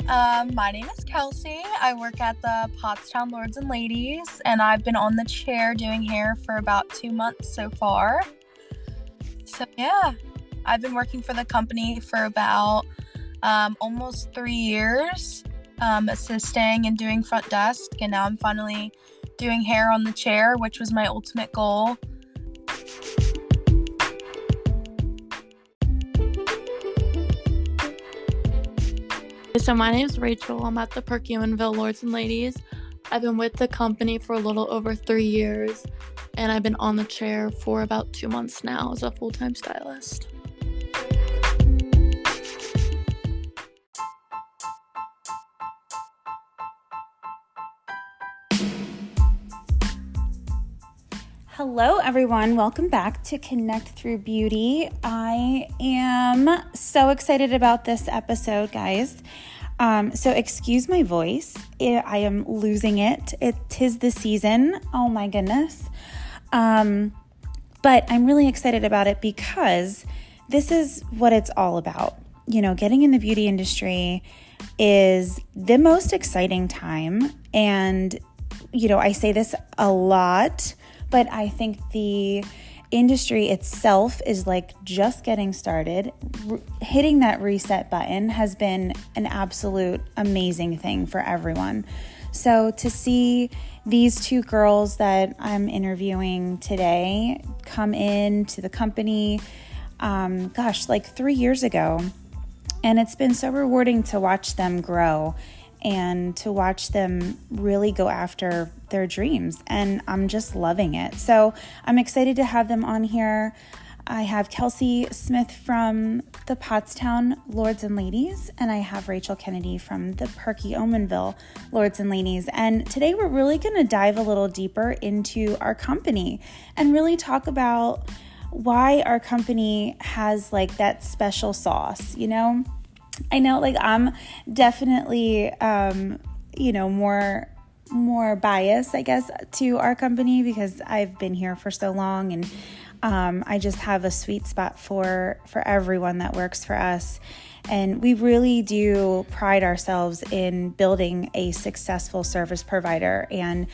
My name is Kelsey. I work at the Pottstown Lords and Ladies, and I've been on the chair doing hair for about 2 months so far. So, yeah, I've been working for the company for about almost 3 years, assisting and doing front desk, and now I'm finally doing hair on the chair, which was my ultimate goal. So my name is Rachel. I'm at the Perkiomenville Lords and Ladies. I've been with the company for a little over 3 years, and I've been on the chair for about 2 months now as a full-time stylist. Hello, everyone. Welcome back to Connect Through Beauty. I am so excited about this episode, guys. So excuse my voice. I am losing it. Tis the season. Oh my goodness. But I'm really excited about it because this is what it's all about. You know, getting in the beauty industry is the most exciting time. And, you know, I say this a lot, but I think the industry itself is like just getting started. Hitting that reset button has been an absolute amazing thing for everyone. So to see these two girls that I'm interviewing today come into the company, like 3 years ago, and it's been so rewarding to watch them grow and to watch them really go after their dreams. And I'm just loving it. So I'm excited to have them on here. I have Kelsey Smith from the Pottstown Lords and Ladies, and I have Rachel Kennedy from the Perkiomenville Lords and Ladies. And today we're really going to dive a little deeper into our company and really talk about why our company has like that special sauce, you know? I know, like, I'm definitely, more biased, I guess, to our company because I've been here for so long, and I just have a sweet spot for everyone that works for us. And we really do pride ourselves in building a successful service provider, and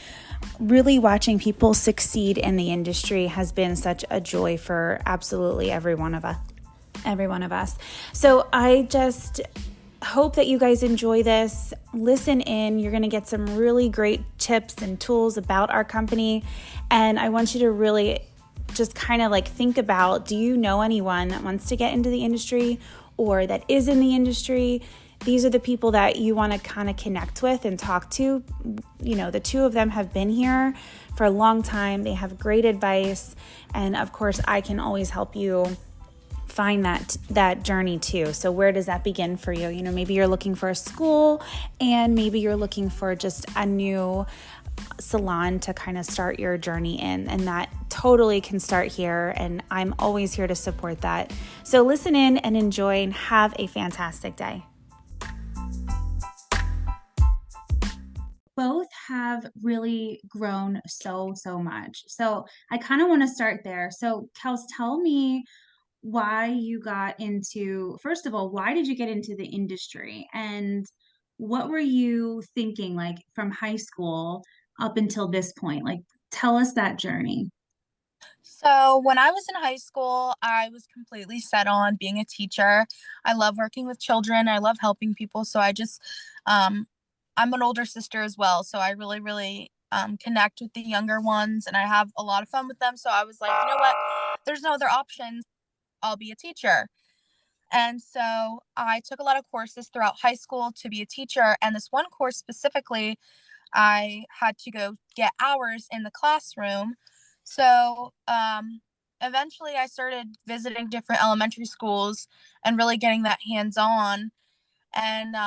really watching people succeed in the industry has been such a joy for absolutely every one of us. So I just hope that you guys enjoy this. Listen in. You're going to get some really great tips and tools about our company. And I want you to really just kind of like think about, do you know anyone that wants to get into the industry or that is in the industry? These are the people that you want to kind of connect with and talk to. You know, the two of them have been here for a long time. They have great advice. And of course, I can always help you find that journey too. So where does that begin for you? You know, maybe you're looking for a school, and maybe you're looking for just a new salon to kind of start your journey in, and that totally can start here, and I'm always here to support that. So listen in and enjoy, and have a fantastic day. Both have really grown so much. So I kind of want to start there. So Kels, tell me why you got into, first of all, why did you get into the industry, and what were you thinking like from high school up until this point? Like, tell us that journey. So, when I was in high school, I was completely set on being a teacher. I love working with children. I love helping people. Um, I'm an older sister as well. So, I really, really connect with the younger ones, and I have a lot of fun with them. So, I was like, you know what? There's no other options. I'll be a teacher. And so I took a lot of courses throughout high school to be a teacher. And this one course specifically, I had to go get hours in the classroom. So eventually I started visiting different elementary schools and really getting that hands on. And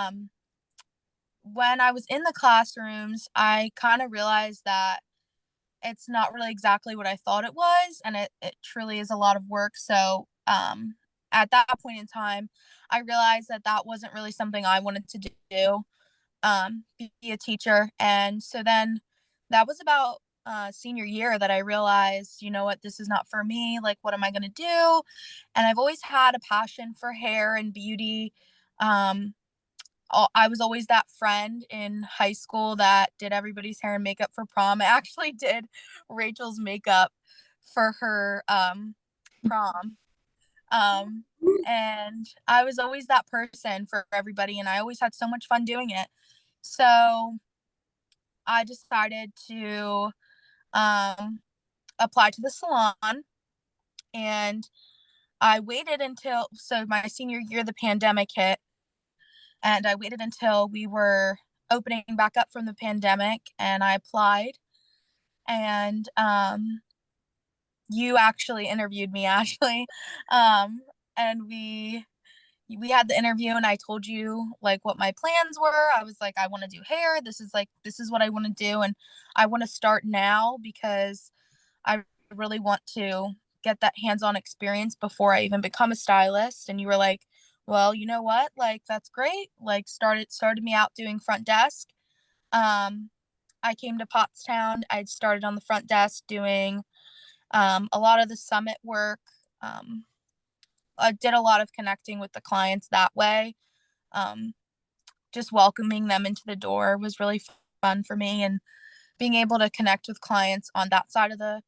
when I was in the classrooms, I kind of realized that it's not really exactly what I thought it was, and it truly is a lot of work. So at that point in time, I realized that that wasn't really something I wanted to do, be a teacher. And so then that was about senior year that I realized, you know what, this is not for me. Like, what am I going to do? And I've always had a passion for hair and beauty. Um, I was always that friend in high school that did everybody's hair and makeup for prom. I actually did Rachel's makeup for her prom. Um, and I was always that person for everybody, and I always had so much fun doing it. So I decided to um, apply to the salon, and I waited until my senior year, the pandemic hit, and I waited until we were opening back up from the pandemic, and I applied. And you actually interviewed me, Ashley, and we had the interview, and I told you like what my plans were. I was like, I want to do hair. This is what I want to do, and I want to start now because I really want to get that hands-on experience before I even become a stylist. And you were like, well, you know what? Like that's great. Like started me out doing front desk. Um I came to Pottstown. I'd started on the front desk doing a lot of the summit work. I did a lot of connecting with the clients that way. Um just welcoming them into the door was really fun for me, and being able to connect with clients on that side of the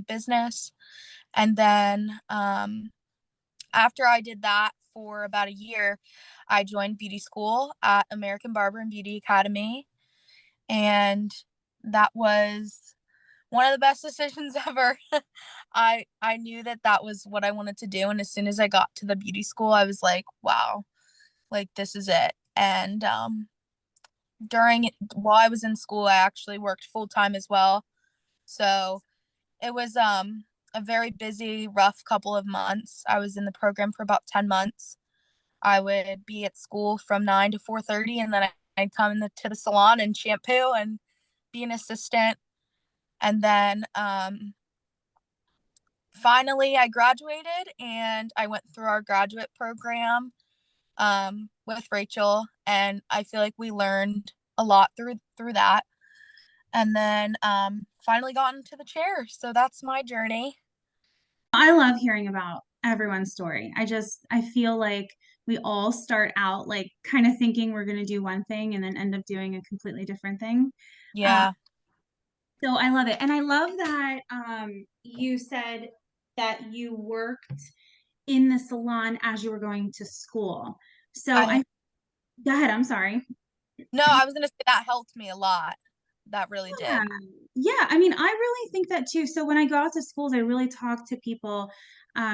business. And then after I did that for about a year, I joined beauty school at American Barber and Beauty Academy. And that was one of the best decisions ever. I knew that that was what I wanted to do. And as soon as I got to the beauty school, I was like, wow, like this is it. And while I was in school, I actually worked full time as well. So it was a very busy, rough couple of months. I was in the program for about 10 months. I would be at school from 9 to 4:30, and then I'd come to the salon and shampoo and be an assistant. And then finally I graduated, and I went through our graduate program with Rachel, and I feel like we learned a lot through that. And then finally got into the chair. So that's my journey. I love hearing about everyone's story. I feel like we all start out like kind of thinking we're going to do one thing and then end up doing a completely different thing. Uh, Yeah. so I love it. And I love that you said that you worked in the salon as you were going to school. So I go ahead. I'm sorry. No, I was gonna say that helped me a lot. That really Yeah. did. Yeah. I mean, I really think that too. So when I go out to schools, I really talk to people,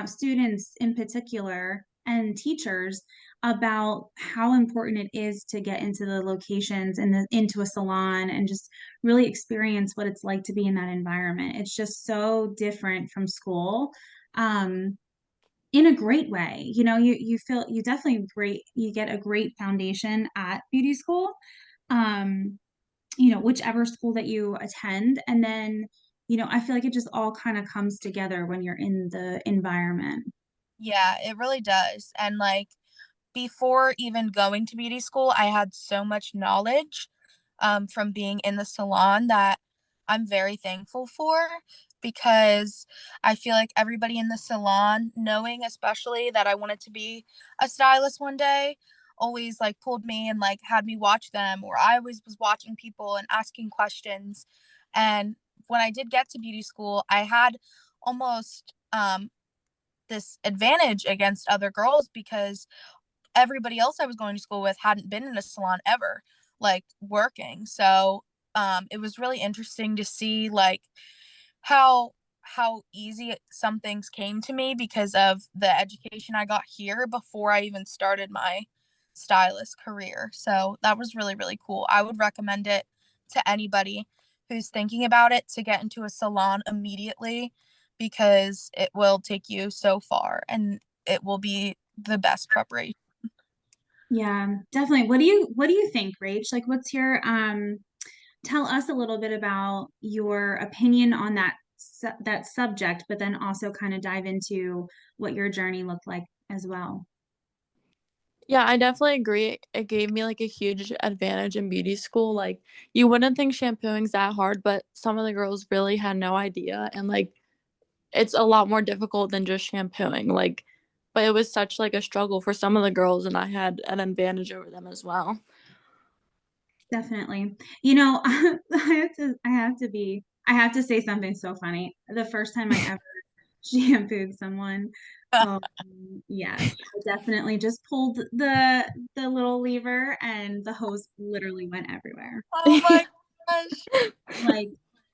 students in particular, and teachers about how important it is to get into the locations and into a salon and just really experience what it's like to be in that environment. It's just so different from school. In a great way. You feel you definitely great, you get a great foundation at beauty school. Um, whichever school that you attend. And then, I feel like it just all kind of comes together when you're in the environment. Yeah, it really does. And like before even going to beauty school, I had so much knowledge from being in the salon that I'm very thankful for, because I feel like everybody in the salon, knowing especially that I wanted to be a stylist one day, always like pulled me and like had me watch them, or I always was watching people and asking questions. And when I did get to beauty school, I had almost this advantage against other girls, because everybody else I was going to school with hadn't been in a salon ever, like working. So it was really interesting to see like how easy some things came to me because of the education I got here before I even started my stylist career. So that was really, really cool. I would recommend it to anybody who's thinking about it to get into a salon immediately, because it will take you so far, and it will be the best preparation. Yeah, definitely. What do you think, Rach? Like what's your tell us a little bit about your opinion on that subject, but then also kind of dive into what your journey looked like as well. Yeah, I definitely agree. It gave me like a huge advantage in beauty school. Like, you wouldn't think shampooing's that hard, but some of the girls really had no idea. And like, it's a lot more difficult than just shampooing. Like, but it was such like a struggle for some of the girls, and I had an advantage over them as well. Definitely. I have to say something so funny. The first time I ever shampooed someone, oh yes, I definitely just pulled the little lever and the hose literally went everywhere. Oh my gosh. Like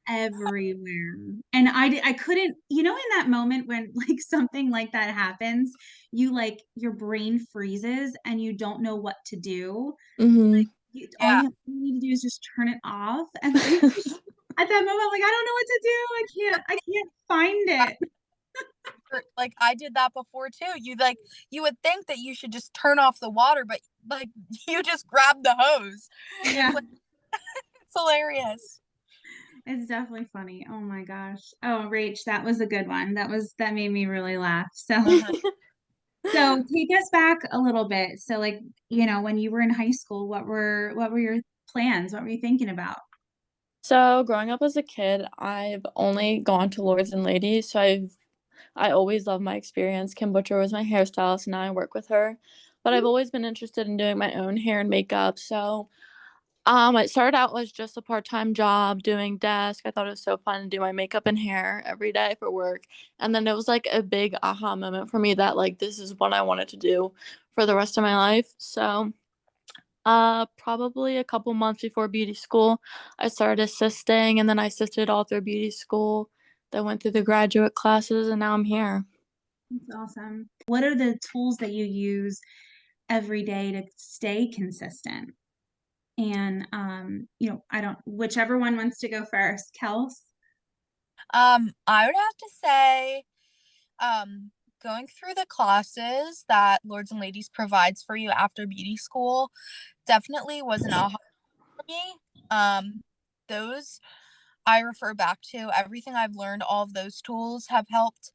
everywhere. And I couldn't, in that moment when like something like that happens, you like your brain freezes and you don't know what to do. Hmm. All Yeah. you need to do is just turn it off. And like at that moment, like I don't know what to do. I can't find it. Like I did that before too. You would think that you should just turn off the water, but like you just grab the hose. Yeah, It's like it's hilarious. it's definitely funny. Oh my gosh. Oh, Rach, that was a good one. That made me really laugh. So Mhm. so take us back a little bit. So like, when you were in high school, what were your plans? What were you thinking about? So growing up as a kid, I've only gone to Lords and Ladies, so I always loved my experience. Kim Butcher was my hairstylist, and now I work with her. But I've always been interested in doing my own hair and makeup. So it started out as just a part-time job doing desk. I thought it was so fun to do my makeup and hair every day for work. And then it was like a big aha moment for me that like this is what I wanted to do for the rest of my life. So probably a couple months before beauty school, I started assisting, and then I assisted all through beauty school. Then went through the graduate classes, and now I'm here. That's awesome. What are the tools that you use every day to stay consistent? And I don't whichever one wants to go first. Kels? I would have to say, um, going through the classes that Lords and Ladies provides for you after beauty school definitely was an aha for me. Those I refer back to everything I've learned. All of those tools have helped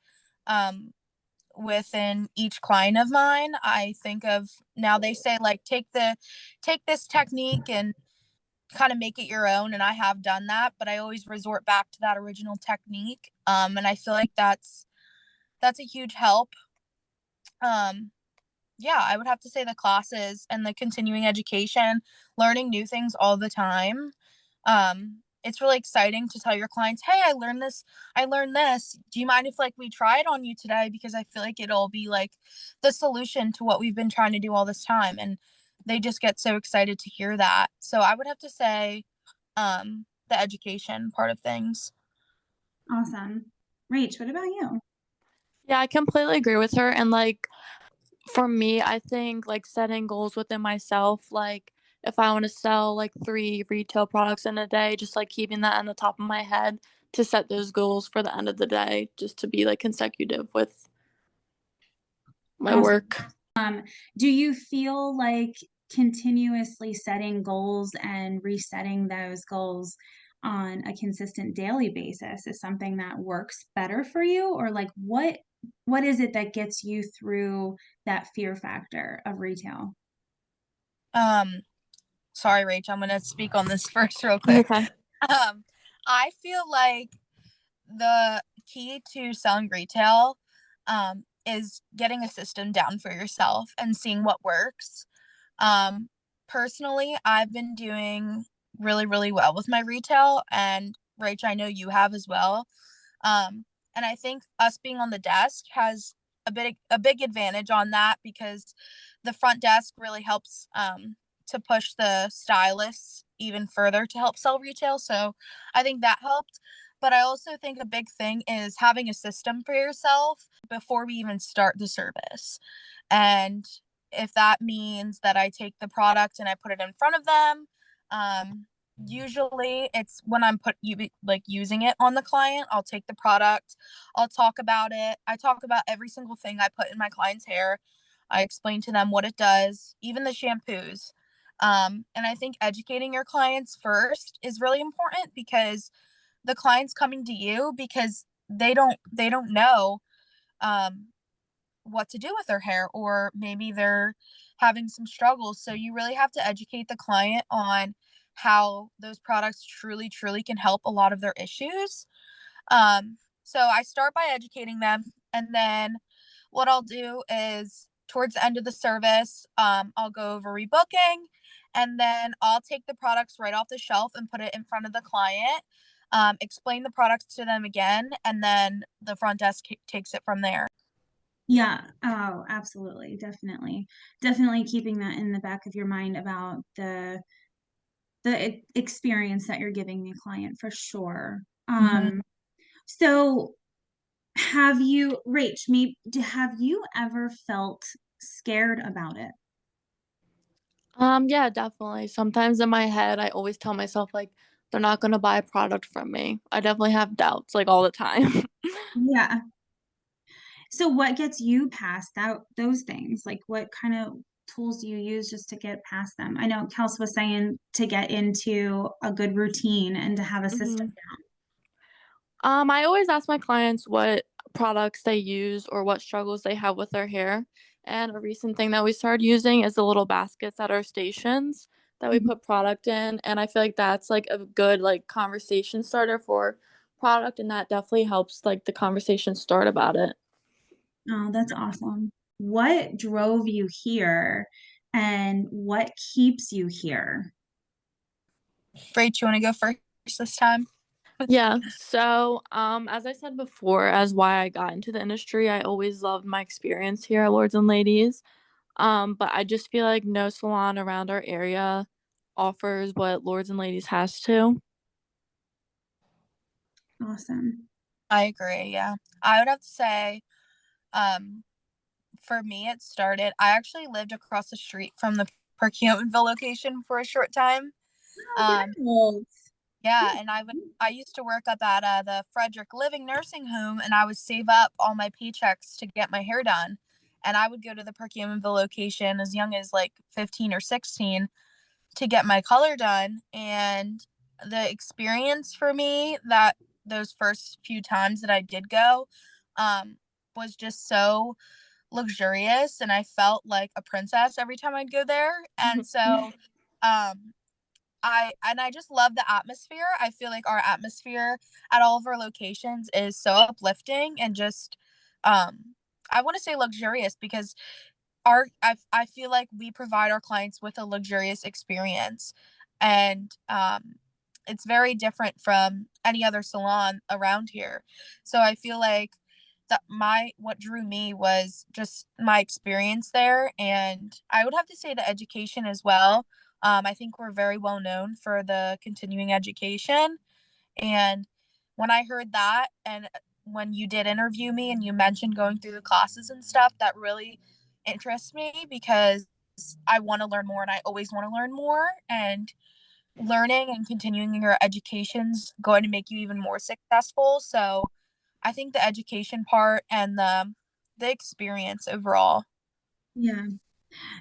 um, within each client of mine. I think of now they say like take this technique and kind of make it your own, and I have done that, but I always resort back to that original technique. And I feel like that's a huge help. Um, yeah, I would have to say the classes and the continuing education, learning new things all the time. It's really exciting to tell your clients, "Hey, I learned this. Do you mind if like we try it on you today?" Because I feel like it'll be like the solution to what we've been trying to do all this time, and they just get so excited to hear that. So I would have to say the education part of things. Awesome. Rach, what about you? Yeah, I completely agree with her. And like for me, I think like setting goals within myself, like if I want to sell like 3 retail products in a day, just like keeping that on the top of my head to set those goals for the end of the day, just to be like consecutive with my Awesome. work. Do you feel like continuously setting goals and resetting those goals on a consistent daily basis is something that works better for you? Or like what is it that gets you through that fear factor of retail? Um, Sorry, Rach, I'm gonna speak on this first real quick. Okay. Um, I feel like the key to selling retail is getting a system down for yourself and seeing what works. Um, Personally, I've been doing really, really well with my retail, and Rach, I know you have as well. And I think us being on the desk has a big advantage on that because the front desk really helps to push the stylists even further to help sell retail. So I think that helped. But I also think a big thing is having a system for yourself before we even start the service. And if that means that I take the product and I put it in front of them, usually it's when like using it on the client, I'll take the product, I'll talk about it. I talk about every single thing I put in my client's hair. I explain to them what it does, even the shampoos. And I think educating your clients first is really important because the client's coming to you because they don't know um, what to do with their hair, or maybe they're having some struggles. So you really have to educate the client on how those products truly can help a lot of their issues. So I start by educating them, and then what I'll do is towards the end of the service, I'll go over rebooking, and then I'll take the products right off the shelf and put it in front of the client, explain the products to them again, and then the front desk takes it from there. Yeah. Oh, absolutely. Definitely. Definitely keeping that in the back of your mind about the experience that you're giving the client for sure. Mm-hmm. So have you, Rach, have you ever felt scared about it? Yeah, definitely. Sometimes in my head, I always tell myself like they're not gonna buy a product from me. I definitely have doubts like all the time. Yeah. So what gets you past those things? Like what kind of tools do you use just to get past them? I know Kels was saying to get into a good routine and to have a system. Mhm. I always ask my clients what products they use or what struggles they have with their hair. And a recent thing that we started using is the little baskets at our stations that we Mhm. put product in. And I feel like that's like a good like conversation starter for product, and that definitely helps like the conversation start about it. Oh, that's awesome. What drove you here and what keeps you here? Rach, you want to go first this time? Yeah. So, as I said before, as why I got into the industry, I always loved my experience here at Lords and Ladies. But I just feel like no salon around our area offers what Lords and Ladies has to. Awesome. I agree. Yeah, I would have to say, um, for me, it started. I actually lived across the street from the Perkiomenville location for a short time. Oh, Um, girls. yeah, and I used to work up at the Frederick Living Nursing Home, and I would save up all my paychecks to get my hair done. And I would go to the Perkiomenville location as young as like 15 or 16 to get my color done. And the experience for me that those first few times that I did go, um, was just so luxurious, and I felt like a princess every time I'd go there. And so, um, I just love the atmosphere. I feel like our atmosphere at all of our locations is so uplifting and just, um, I want to say luxurious because I feel like we provide our clients with a luxurious experience, and it's very different from any other salon around here. So I feel like that my what drew me was just my experience there, and I would have to say the education as well. I think we're very well known for the continuing education, and when I heard that, and when you did interview me and you mentioned going through the classes and stuff, that really interests me because I want to learn more and I always want to learn more. And learning and continuing your education's going to make you even more successful. So I think the education part and the experience overall. Yeah.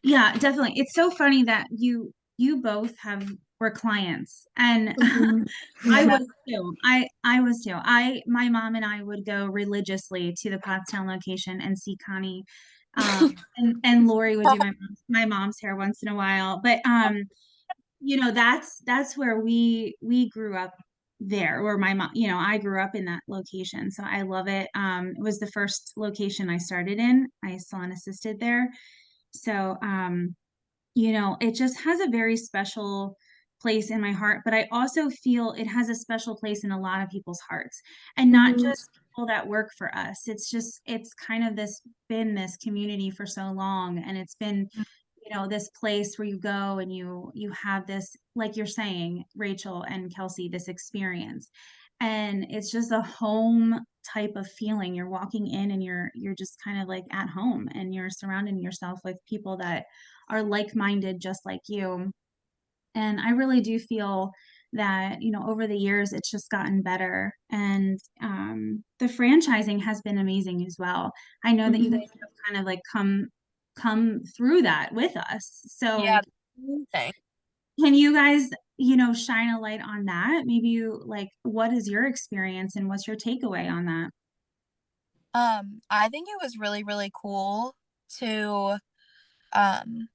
Yeah, definitely. It's so funny that you both have were clients and Mhm. I Yeah. was too. I was too. I My mom and I would go religiously to the Pottstown location and see Connie. And Lori would do my mom's hair once in a while. But that's where we grew up there, where my mom, I grew up in that location. So I love it. It was the first location I started in. I salon assisted there. So it just has a very special place in my heart, but I also feel it has a special place in a lot of people's hearts, and not Mhm. just people that work for us. It's kind of been this community for so long, and it's been, this place where you go and you have this, like you're saying, Rachel and Kelsey, this experience. And it's just a home type of feeling. You're walking in and you're just kind of like at home, and you're surrounding yourself with people that are like-minded just like you. And I really do feel that, over the years, it's just gotten better. And the franchising has been amazing as well. I know that you Mhm. guys have kind of like come through that with us. So Yeah. Thing. can you guys, shine a light on that? Maybe what is your experience and what's your takeaway on that? I think it was really, really cool to um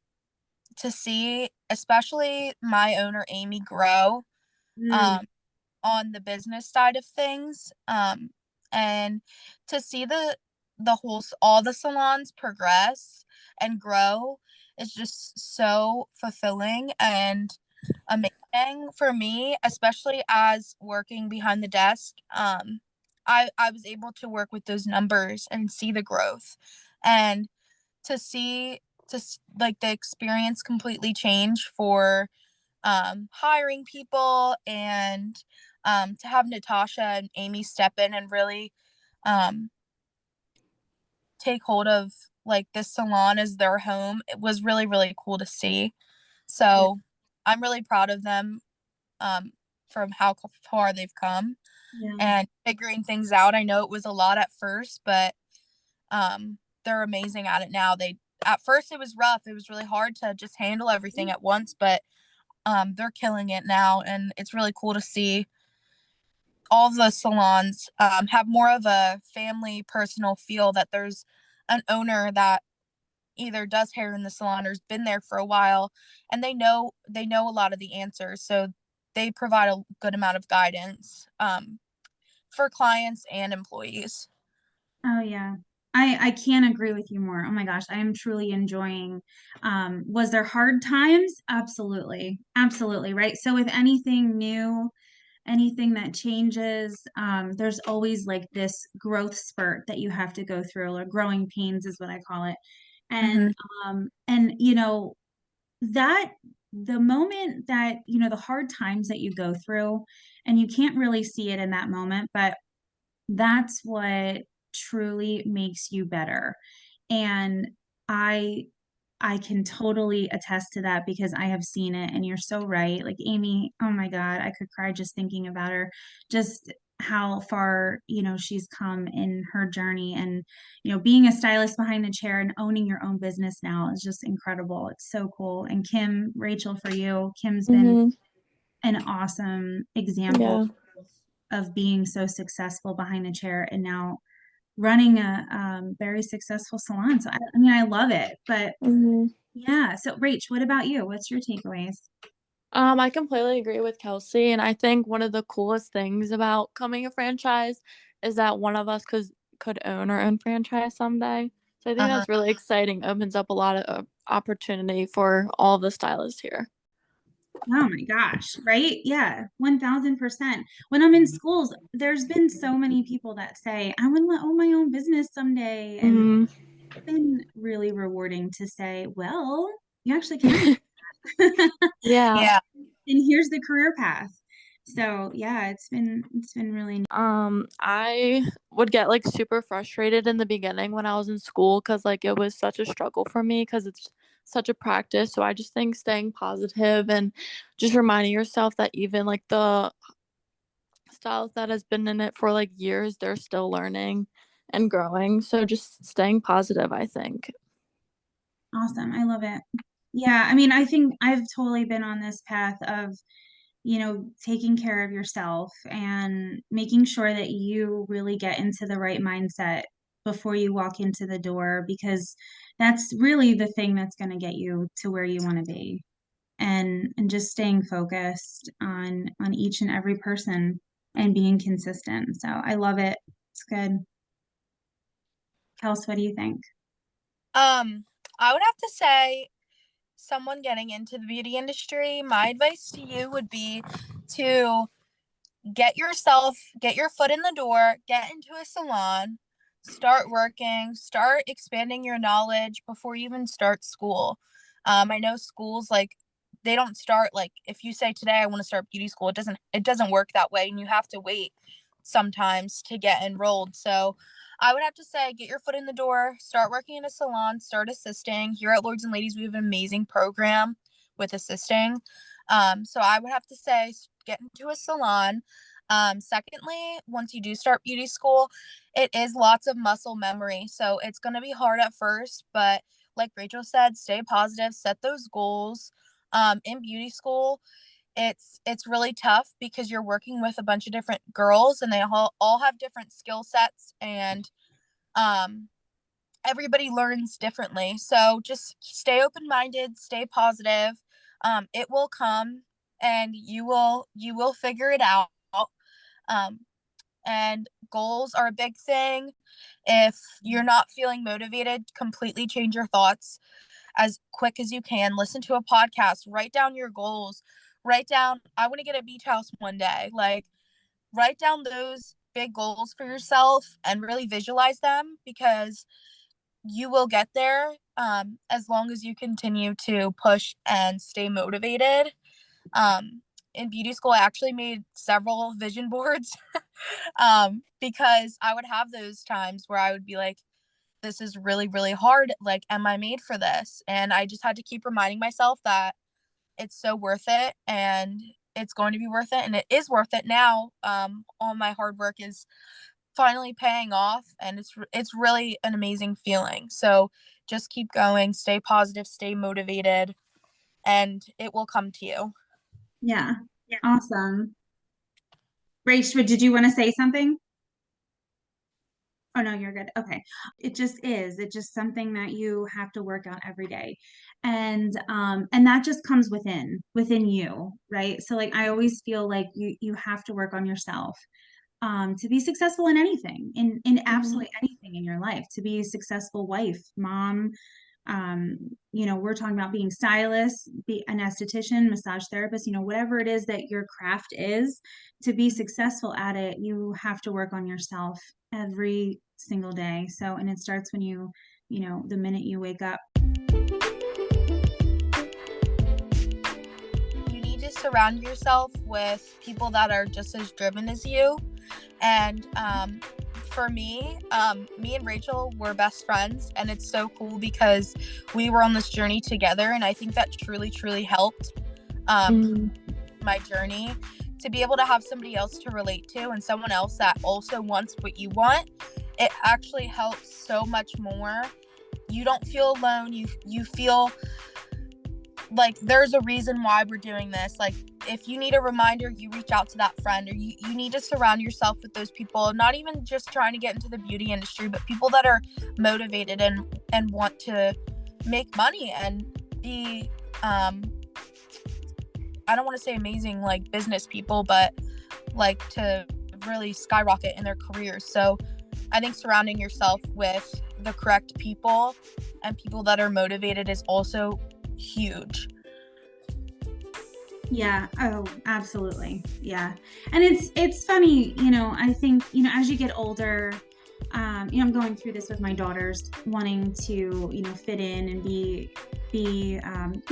to see, especially my owner Amy grow Mm, um on the business side of things, and to see all the salons progress and grow is just so fulfilling and amazing for me, especially as working behind the desk. I was able to work with those numbers and see the growth, and to see like the experience completely change for hiring people, and to have Natasha and Amy step in and really um, take hold of like this salon as their home. It was really, really cool to see. Yeah. So I'm really proud of them, um, from how far they've come Yeah. and figuring things out. I know it was a lot at first, but they're amazing at it now. At first it was rough. It was really hard to just handle everything at once, but they're killing it now, and it's really cool to see all of the salons have more of a family personal feel, that there's an owner that either does hair in the salon or has been there for a while, and they know a lot of the answers, so they provide a good amount of guidance for clients and employees. Oh yeah. I can't agree with you more. Oh my gosh, I am truly enjoying. Was there hard times? Absolutely. Absolutely, right? So with anything new, anything that changes, there's always like this growth spurt that you have to go through, or growing pains is what I call it. Mm-hmm. And that the moment that, the hard times that you go through, and you can't really see it in that moment, but that's what truly makes you better. And I I can totally attest to that because I have seen it, and you're so right. Like Amy, oh my God, I could cry just thinking about her. Just how far, she's come in her journey, and being a stylist behind the chair and owning your own business now is just incredible. It's so cool. And Kim, Rachel, for you, Kim's been Mhm. an awesome example Yeah. of being so successful behind the chair, and now running a very successful salon. So I mean, I love it. But Mhm. yeah. So Rach, what about you? What's your takeaways? I completely agree with Kelsey, and I think one of the coolest things about coming a franchise is that one of us could own our own franchise someday. So I think Uh-huh. that's really exciting. Opens up a lot of opportunity for all the stylists here. Oh my gosh, right? Yeah, 1000%. When I'm in schools, there's been so many people that say, I want to own my own business someday. And Mhm. it's been really rewarding to say, well, you actually can. Yeah. Yeah. And here's the career path. So yeah, it's been really neat. I would get like super frustrated in the beginning when I was in school because like it was such a struggle for me because it's such a practice. So I just think staying positive and just reminding yourself that even like the styles that has been in it for like years, they're still learning and growing. So just staying positive, I think. Awesome. I love it. Yeah, I mean, I think I've totally been on this path of, taking care of yourself and making sure that you really get into the right mindset before you walk into the door, because that's really the thing that's going to get you to where you want to be. And just staying focused on each and every person and being consistent. So I love it. It's good. Kels, what do you think? Um, I would have to say, someone getting into the beauty industry, my advice to you would be to get your foot in the door, get into a salon, start working, start expanding your knowledge before you even start school. I know schools, like, they don't start, like, if you say today I want to start beauty school, it doesn't work that way, and you have to wait sometimes to get enrolled. So I would have to say, get your foot in the door, start working in a salon, start assisting. Here at Lords and Ladies, we have an amazing program with assisting. So I would have to say, get into a salon. Secondly, once you do start beauty school, it is lots of muscle memory. So it's going to be hard at first, but like Rachel said, stay positive, set those goals. In beauty school, it's really tough because you're working with a bunch of different girls, and they all have different skill sets, and um everybody learns differently. So just stay open-minded, stay positive. It will come, and you will figure it out. Um and goals are a big thing. If you're not feeling motivated, completely change your thoughts as quick as you can. Listen to a podcast, write down your goals, write down, I want to get a beach house one day. Like, write down those big goals for yourself and really visualize them, because you will get there as long as you continue to push and stay motivated. In beauty school, I actually made several vision boards because I would have those times where I would be like, this is really, really hard. Like, am I made for this? And I just had to keep reminding myself that it's so worth it, and it's going to be worth it. And it is worth it now. All my hard work is finally paying off, and it's really an amazing feeling. So just keep going, stay positive, stay motivated, and it will come to you. Yeah. Awesome. Rach, did you want to say something? Oh, no, you're good. Okay. It just is. It's just something that you have to work out every day. And that just comes within you, right? So like I always feel like you have to work on yourself to be successful in anything, in absolutely anything in your life, to be a successful wife, mom. We're talking about being stylist, be an esthetician, massage therapist, whatever it is that your craft is, to be successful at it, you have to work on yourself every single day. So, and it starts when the minute you wake up. You need to surround yourself with people that are just as driven as you. And for me and Rachel were best friends, and it's so cool because we were on this journey together, and I think that truly, truly helped my journey, to be able to have somebody else to relate to and someone else that also wants what you want. It actually helps so much more. You don't feel alone. You feel like there's a reason why we're doing this. Like, if you need a reminder, you reach out to that friend, or you need to surround yourself with those people, not even just trying to get into the beauty industry, but people that are motivated and want to make money and be I don't want to say amazing like business people, but like to really skyrocket in their careers. So I think surrounding yourself with the correct people and people that are motivated is also huge. Yeah. Oh, absolutely. Yeah. And it's funny, I think, as you get older, I'm going through this with my daughters, wanting to, fit in and be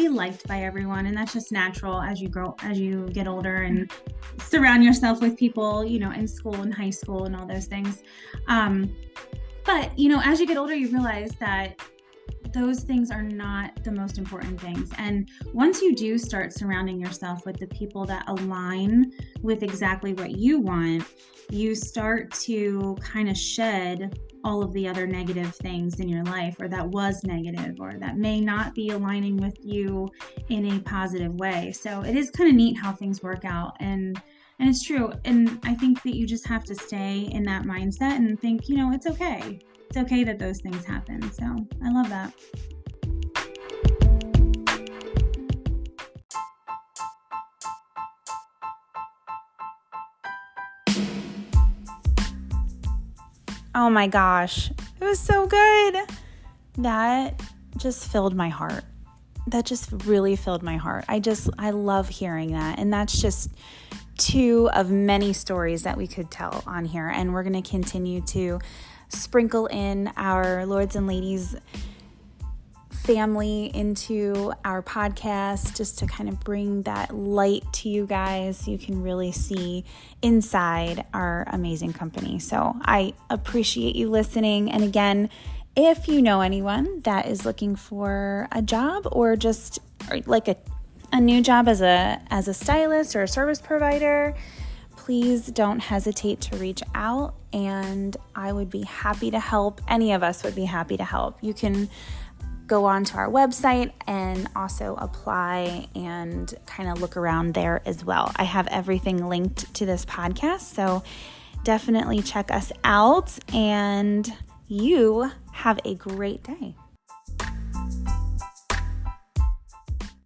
liked by everyone. And that's just natural as you get older and surround yourself with people, in school and high school and all those things. But, as you get older, you realize that those things are not the most important things. And once you do start surrounding yourself with the people that align with exactly what you want, you start to kind of shed all of the other negative things in your life, or that was negative, or that may not be aligning with you in a positive way. So it is kind of neat how things work out. And it's true. And I think that you just have to stay in that mindset and think, it's okay. It's okay that those things happen. So I love that. Oh my gosh, it was so good. That just filled my heart. That just really filled my heart. I love hearing that. And that's just two of many stories that we could tell on here. And we're going to continue to sprinkle in our Lords and Ladies family into our podcast, just to kind of bring that light to you guys so you can really see inside our amazing company. So I appreciate you listening. And again, if you know anyone that is looking for a job, or just like a new job as a stylist or a service provider, please don't hesitate to reach out, and I would be happy to help. Any of us would be happy to help. You can go on to our website and also apply and kind of look around there as well. I have everything linked to this podcast, so definitely check us out, and you have a great day.